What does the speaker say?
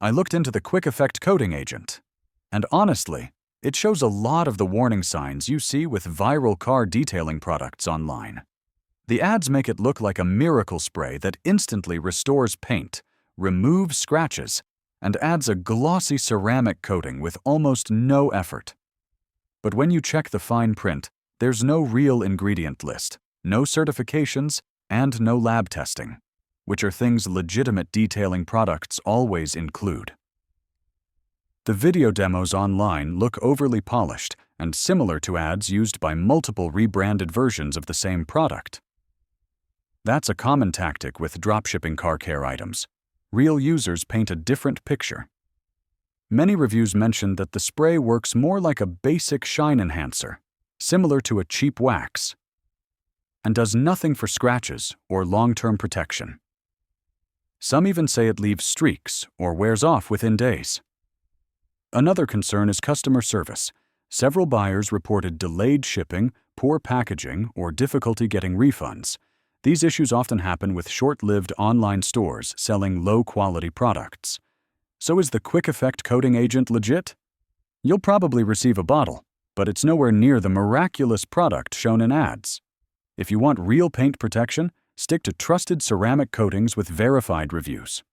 I looked into the Quick Effect coating agent. And honestly, it shows a lot of the warning signs you see with viral car detailing products online. The ads make it look like a miracle spray that instantly restores paint, removes scratches, and adds a glossy ceramic coating with almost no effort. But when you check the fine print, there's no real ingredient list, no certifications, and no lab testing, which are things legitimate detailing products always include. The video demos online look overly polished and similar to ads used by multiple rebranded versions of the same product. That's a common tactic with dropshipping car care items. Real users paint a different picture. Many reviews mention that the spray works more like a basic shine enhancer, similar to a cheap wax, and does nothing for scratches or long-term protection. Some even say it leaves streaks or wears off within days. Another concern is customer service. Several buyers reported delayed shipping, poor packaging, or difficulty getting refunds. These issues often happen with short-lived online stores selling low-quality products. So is the Quick Effect coating agent legit? You'll probably receive a bottle, but it's nowhere near the miraculous product shown in ads. If you want real paint protection, stick to trusted ceramic coatings with verified reviews.